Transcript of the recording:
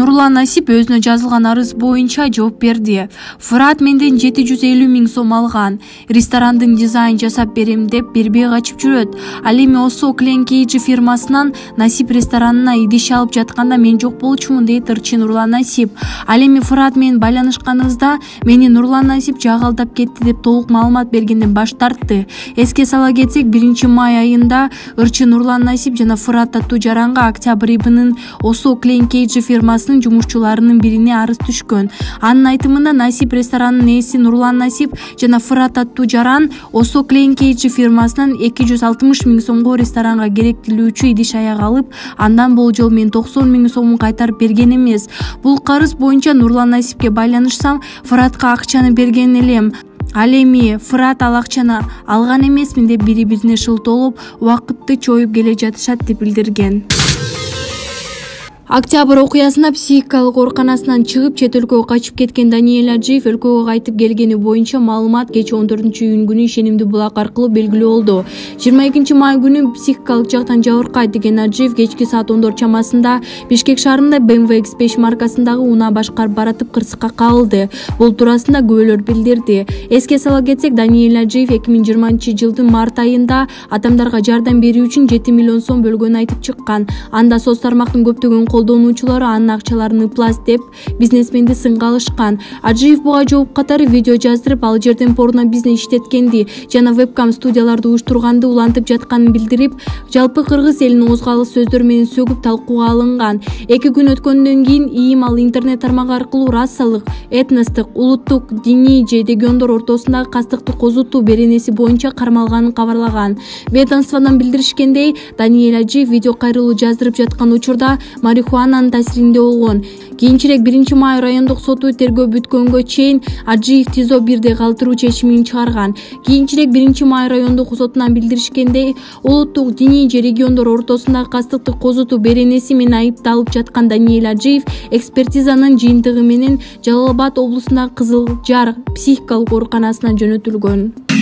Нурлан Насип өзүнө жазылган арыз боюнча жооп берди. Фырат менден 750 000 сом алган. Ресторандын дизайн жасап берем деп бербей качып жүрөт. Ал эми Осо Клен Кейджи фирмасынан Насип ресторанына идиш алып жатканда мен жок болчумун дейт ырчы Нурлан Насип. Ал эми Фырат менен байланышканыбызда мени Нурлан Насип жагалдап кетти деп толук маалымат бергенден баш тартты. Эске сала кетсек, 1-май айында ырчы Нурлан Насип жана Фырат аттуу жаранга Октябрь айынын Осо Клен Кейджи фирмасынын жумушчуларынын бирине арыз түшкөн. Анын айтымында Насип ресторанынын ээси Нурлан Насип жана Фырат аттуу жаран Осо Клен Кейджи фирмасынан 260 000 сомго ресторанга керектелүүчү идиш аяк алып, андан болжол мен 90 000 сомун кайтарып берген эмес. Бул карыз боюнча Нурлан Насипке байланышсам, Фыратка акчаны берген элем. Ал эми Фырат ал акчаны алган эмесмин деп бири-бирине шылтоолоп, убакытты чоюп келе жатышат деп билдирген. Октябрь окуясына психикалык ооруканасынан чыгып чет өлкөгө качып кеткен Даниэль Аджиев өлкөгө кайтып келгени боюнча маалымат кечээ 14-июнь күнү ишенимдүү булак аркылуу белгилүү болду. 22-май күнү психикалык жактан жабыркайт деген Аджиев кечки саат 10 чамасында Бишкек шаарында BMW X5 маркасындагы унаа башкарып баратып кырсыкка кабылды. Бул туурасында күбөлөр билдирди. Эске сала кетсек, Даниэль Аджиев 2020-жылдын март айында адамдарга жардам берүү үчүн 7 миллион сом бөлгөнүн айтып чыккан. Анда соц тармактын көптөгөн колдонуучулары анын акчаларын ыплас деп бизнесменди сынга алышкан. Аджиев буга жооп катары видео жаздырып, ал жерден порно бизнес иштеткенди жана вебкам студияларды уюштурганды улантып жатканын билдирип, жалпы кыргыз элин оозгалык сөздөр менен сөгүп талкууга алынган. 2 күн өткөндөн кийин ИИМ ал интернет тармагы аркылуу расалык, этностук, улуттук, диний же региондор ортосундагы кастыкты козутуу беренеси боюнча кармалганын кабарлаган. Ведомстводон билдиришкендей, Даниэль Аджиев видео кайрылуу жаздырып жаткан учурда марихуананын таасиринде болгон. Кийинчерээк 1-май райондук соту тергөө бүткөнгө чейин Аджиев ТИЗО 1де калтыруу чечимин чыгарган. Кийинчерээк 1-май райондук сотунан билдиришкендей, улуттук, диний же региондор ортосундагы кастыкты козутуу беренеси менен айыпталып жаткан Даниэль Аджиев экспертизанын жыйынтыгы менен Жалал Абад облусундагы Кызыл Жар психикалык ооруканасына жөнөтүлгөн.